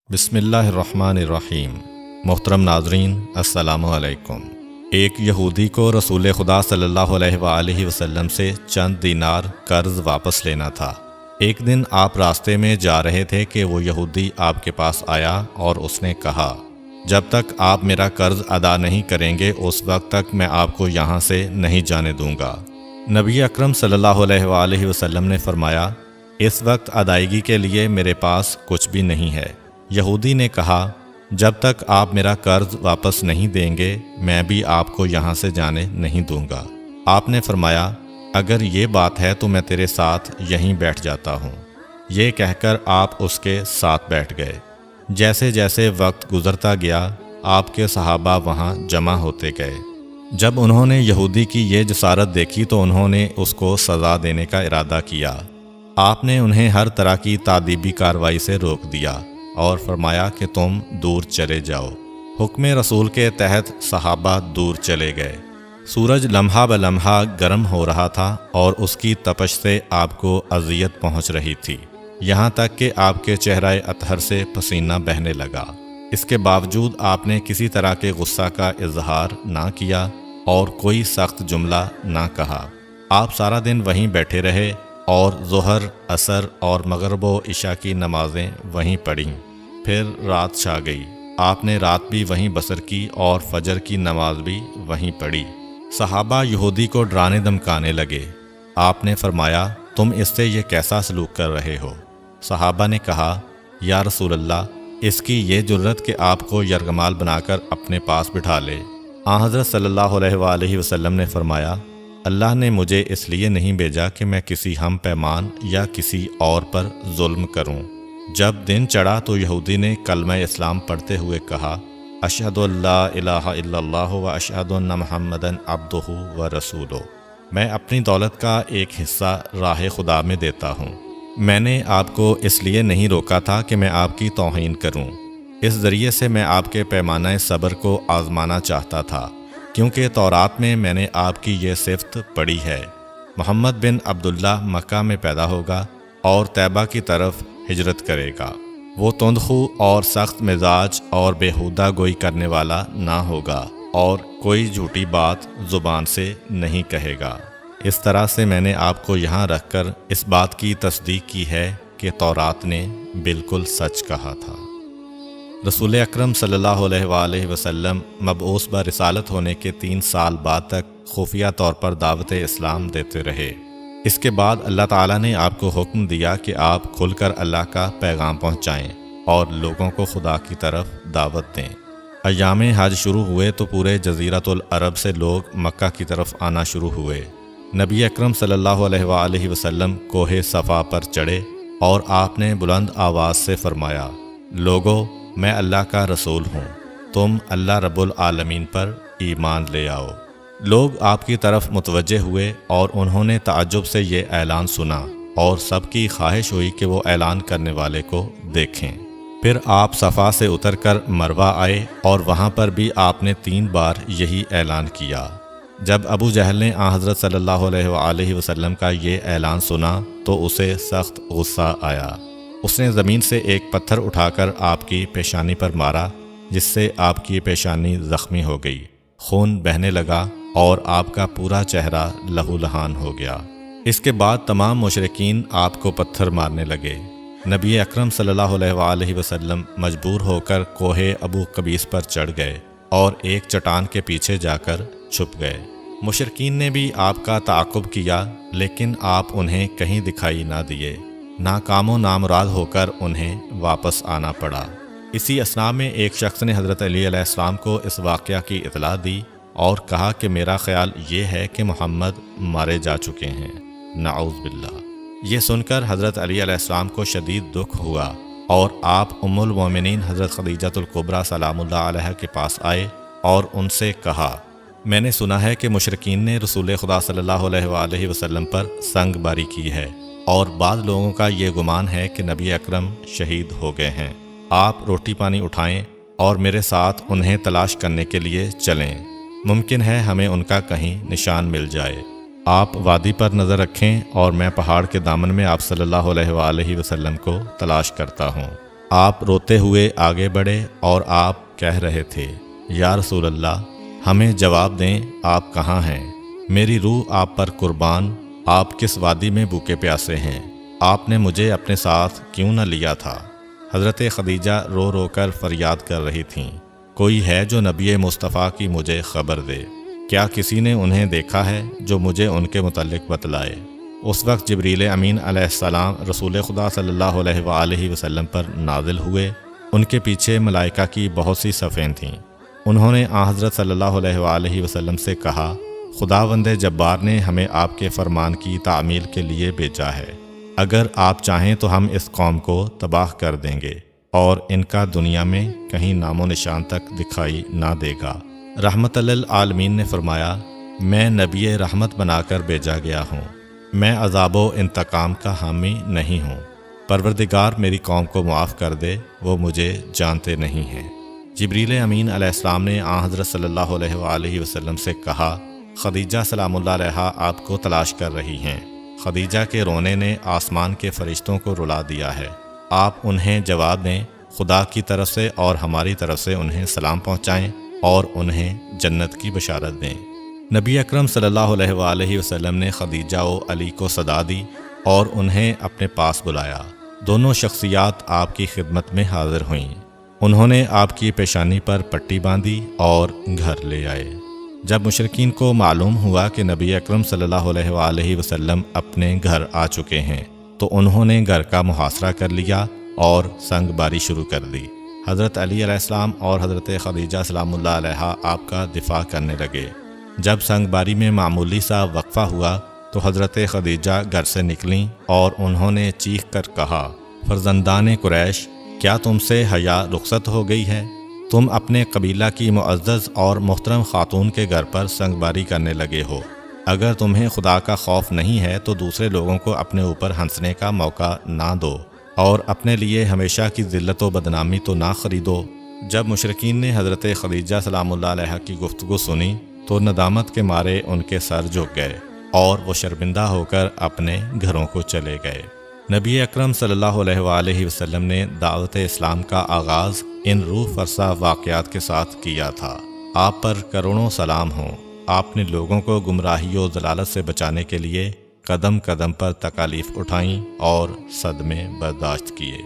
بسم اللہ الرحمن الرحیم۔ محترم ناظرین، السلام علیکم۔ ایک یہودی کو رسول خدا صلی اللہ علیہ وآلہ وسلم سے چند دینار قرض واپس لینا تھا۔ ایک دن آپ راستے میں جا رہے تھے کہ وہ یہودی آپ کے پاس آیا اور اس نے کہا، جب تک آپ میرا قرض ادا نہیں کریں گے اس وقت تک میں آپ کو یہاں سے نہیں جانے دوں گا۔ نبی اکرم صلی اللہ علیہ وآلہ وسلم نے فرمایا، اس وقت ادائیگی کے لیے میرے پاس کچھ بھی نہیں ہے۔ یہودی نے کہا، جب تک آپ میرا قرض واپس نہیں دیں گے میں بھی آپ کو یہاں سے جانے نہیں دوں گا۔ آپ نے فرمایا، اگر یہ بات ہے تو میں تیرے ساتھ یہیں بیٹھ جاتا ہوں۔ یہ کہہ کر آپ اس کے ساتھ بیٹھ گئے۔ جیسے جیسے وقت گزرتا گیا آپ کے صحابہ وہاں جمع ہوتے گئے۔ جب انہوں نے یہودی کی یہ جسارت دیکھی تو انہوں نے اس کو سزا دینے کا ارادہ کیا۔ آپ نے انہیں ہر طرح کی تادیبی کارروائی سے روک دیا اور فرمایا کہ تم دور چلے جاؤ۔ حکم رسول کے تحت صحابہ دور چلے گئے۔ سورج لمحہ بلمحہ گرم ہو رہا تھا اور اس کی تپش سے آپ کو اذیت پہنچ رہی تھی، یہاں تک کہ آپ کے چہرہ اطہر سے پسینہ بہنے لگا۔ اس کے باوجود آپ نے کسی طرح کے غصہ کا اظہار نہ کیا اور کوئی سخت جملہ نہ کہا۔ آپ سارا دن وہیں بیٹھے رہے اور ظہر، عصر اور مغرب و عشاء کی نمازیں وہیں پڑھیں۔ پھر رات چھا گئی۔ آپ نے رات بھی وہیں بسر کی اور فجر کی نماز بھی وہیں پڑھی۔ صحابہ یہودی کو ڈرانے دھمکانے لگے۔ آپ نے فرمایا، تم اس سے یہ کیسا سلوک کر رہے ہو؟ صحابہ نے کہا، یا رسول اللہ، اس کی یہ جرت کہ آپ کو یرغمال بنا کر اپنے پاس بٹھا لے۔ آن حضرت صلی اللہ علیہ وآلہ وسلم نے فرمایا، اللہ نے مجھے اس لیے نہیں بھیجا کہ میں کسی ہم پیمان یا کسی اور پر ظلم کروں۔ جب دن چڑھا تو یہودی نے کلمہ اسلام پڑھتے ہوئے کہا، اشہد ان لا الہ الا اللہ و اشہد ان محمدً عبدہ و رسولہ۔ میں اپنی دولت کا ایک حصہ راہ خدا میں دیتا ہوں۔ میں نے آپ کو اس لیے نہیں روکا تھا کہ میں آپ کی توہین کروں۔ اس ذریعے سے میں آپ کے پیمانہ صبر کو آزمانا چاہتا تھا، کیونکہ تورات میں نے آپ کی یہ صفت پڑھی ہے، محمد بن عبداللہ مکہ میں پیدا ہوگا اور طیبہ کی طرف ہجرت کرے گا۔ وہ تندخو اور سخت مزاج اور بیہودہ گوئی کرنے والا نہ ہوگا اور کوئی جھوٹی بات زبان سے نہیں کہے گا۔ اس طرح سے میں نے آپ کو یہاں رکھ کر اس بات کی تصدیق کی ہے کہ تورات نے بالکل سچ کہا تھا۔ رسول اکرم صلی اللہ علیہ وآلہ وسلم مبعوث برسالت ہونے کے 3 سال بعد تک خفیہ طور پر دعوت اسلام دیتے رہے۔ اس کے بعد اللہ تعالیٰ نے آپ کو حکم دیا کہ آپ کھل کر اللہ کا پیغام پہنچائیں اور لوگوں کو خدا کی طرف دعوت دیں۔ ایام حج شروع ہوئے تو پورے جزیرۃ العرب سے لوگ مکہ کی طرف آنا شروع ہوئے۔ نبی اکرم صلی اللہ علیہ وآلہ وسلم کوہ صفا پر چڑھے اور آپ نے بلند آواز سے فرمایا، لوگو، میں اللہ کا رسول ہوں، تم اللہ رب العالمین پر ایمان لے آؤ۔ لوگ آپ کی طرف متوجہ ہوئے اور انہوں نے تعجب سے یہ اعلان سنا اور سب کی خواہش ہوئی کہ وہ اعلان کرنے والے کو دیکھیں۔ پھر آپ صفا سے اتر کر مروہ آئے اور وہاں پر بھی آپ نے 3 بار یہی اعلان کیا۔ جب ابو جہل نے آن حضرت صلی اللہ علیہ وآلہ وسلم کا یہ اعلان سنا تو اسے سخت غصہ آیا۔ اس نے زمین سے ایک پتھر اٹھا کر آپ کی پیشانی پر مارا، جس سے آپ کی پیشانی زخمی ہو گئی، خون بہنے لگا اور آپ کا پورا چہرہ لہو لہان ہو گیا۔ اس کے بعد تمام مشرکین آپ کو پتھر مارنے لگے۔ نبی اکرم صلی اللہ علیہ وآلہ وسلم مجبور ہو کر کوہ ابو قبیس پر چڑھ گئے اور ایک چٹان کے پیچھے جا کر چھپ گئے۔ مشرکین نے بھی آپ کا تعاقب کیا لیکن آپ انہیں کہیں دکھائی نہ دیے۔ ناکام و نامراد ہو کر انہیں واپس آنا پڑا۔ اسی اثناء میں ایک شخص نے حضرت علی علیہ السلام کو اس واقعہ کی اطلاع دی اور کہا کہ میرا خیال یہ ہے کہ محمد مارے جا چکے ہیں، نعوذ باللہ۔ یہ سن کر حضرت علی علیہ السلام کو شدید دکھ ہوا اور آپ ام المومنین حضرت خدیجہ الکبریٰ سلام اللہ علیہ کے پاس آئے اور ان سے کہا، میں نے سنا ہے کہ مشرکین نے رسول خدا صلی اللہ علیہ وآلہ وسلم پر سنگ باری کی ہے اور بعض لوگوں کا یہ گمان ہے کہ نبی اکرم شہید ہو گئے ہیں۔ آپ روٹی پانی اٹھائیں اور میرے ساتھ انہیں تلاش کرنے کے لیے چلیں، ممکن ہے ہمیں ان کا کہیں نشان مل جائے۔ آپ وادی پر نظر رکھیں اور میں پہاڑ کے دامن میں آپ صلی اللہ علیہ وآلہ وسلم کو تلاش کرتا ہوں۔ آپ روتے ہوئے آگے بڑھے اور آپ کہہ رہے تھے، یا رسول اللہ، ہمیں جواب دیں، آپ کہاں ہیں؟ میری روح آپ پر قربان، آپ کس وادی میں بھوکے پیاسے ہیں؟ آپ نے مجھے اپنے ساتھ کیوں نہ لیا تھا؟ حضرت خدیجہ رو رو کر فریاد کر رہی تھیں، کوئی ہے جو نبی مصطفیٰ کی مجھے خبر دے؟ کیا کسی نے انہیں دیکھا ہے جو مجھے ان کے متعلق بتلائے؟ اس وقت جبریل امین علیہ السلام رسول خدا صلی اللہ علیہ وآلہ وسلم پر نازل ہوئے۔ ان کے پیچھے ملائکہ کی بہت سی صفیں تھیں۔ انہوں نے حضرت صلی اللہ علیہ وآلہ وسلم سے کہا، خداوند جبار نے ہمیں آپ کے فرمان کی تعمیل کے لیے بھیجا ہے۔ اگر آپ چاہیں تو ہم اس قوم کو تباہ کر دیں گے اور ان کا دنیا میں کہیں نام و نشان تک دکھائی نہ دے گا۔ رحمت للعالمین نے فرمایا، میں نبی رحمت بنا کر بھیجا گیا ہوں، میں عذاب و انتقام کا حامی نہیں ہوں۔ پروردگار میری قوم کو معاف کر دے، وہ مجھے جانتے نہیں ہیں۔ جبریل امین علیہ السلام نے حضرت صلی اللہ علیہ وآلہ وسلم سے کہا، خدیجہ سلام اللہ علیہا آپ کو تلاش کر رہی ہیں۔ خدیجہ کے رونے نے آسمان کے فرشتوں کو رلا دیا ہے، آپ انہیں جواب دیں، خدا کی طرف سے اور ہماری طرف سے انہیں سلام پہنچائیں اور انہیں جنت کی بشارت دیں۔ نبی اکرم صلی اللہ علیہ وآلہ وسلم نے خدیجہ و علی کو صدا دی اور انہیں اپنے پاس بلایا۔ دونوں شخصیات آپ کی خدمت میں حاضر ہوئیں۔ انہوں نے آپ کی پیشانی پر پٹی باندھی اور گھر لے آئے۔ جب مشرکین کو معلوم ہوا کہ نبی اکرم صلی اللہ علیہ وآلہ وسلم اپنے گھر آ چکے ہیں تو انہوں نے گھر کا محاصرہ کر لیا اور سنگ باری شروع کر دی۔ حضرت علی علیہ السلام اور حضرت خدیجہ سلام اللہ علیہا آپ کا دفاع کرنے لگے۔ جب سنگ باری میں معمولی سا وقفہ ہوا تو حضرت خدیجہ گھر سے نکلیں اور انہوں نے چیخ کر کہا، فرزندان قریش، کیا تم سے حیا رخصت ہو گئی ہے؟ تم اپنے قبیلہ کی معزز اور محترم خاتون کے گھر پر سنگ باری کرنے لگے ہو۔ اگر تمہیں خدا کا خوف نہیں ہے تو دوسرے لوگوں کو اپنے اوپر ہنسنے کا موقع نہ دو اور اپنے لیے ہمیشہ کی ذلت و بدنامی تو نہ خریدو۔ جب مشرکین نے حضرت خدیجہ سلام اللہ علیہا کی گفتگو سنی تو ندامت کے مارے ان کے سر جھک گئے اور وہ شرمندہ ہو کر اپنے گھروں کو چلے گئے۔ نبی اکرم صلی اللہ علیہ وآلہ وسلم نے دعوت اسلام کا آغاز ان روح فرسا واقعات کے ساتھ کیا تھا۔ آپ پر کروڑوں سلام ہوں۔ آپ نے لوگوں کو گمراہی و ضلالت سے بچانے کے لیے قدم قدم پر تکالیف اٹھائیں اور صدمے برداشت کیے۔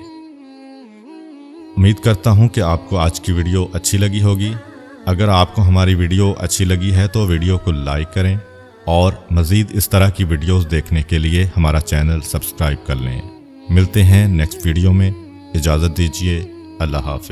امید کرتا ہوں کہ آپ کو آج کی ویڈیو اچھی لگی ہوگی۔ اگر آپ کو ہماری ویڈیو اچھی لگی ہے تو ویڈیو کو لائک کریں اور مزید اس طرح کی ویڈیوز دیکھنے کے لیے ہمارا چینل سبسکرائب کر لیں۔ ملتے ہیں نیکسٹ ویڈیو میں، اجازت دیجیے، اللہ حافظ۔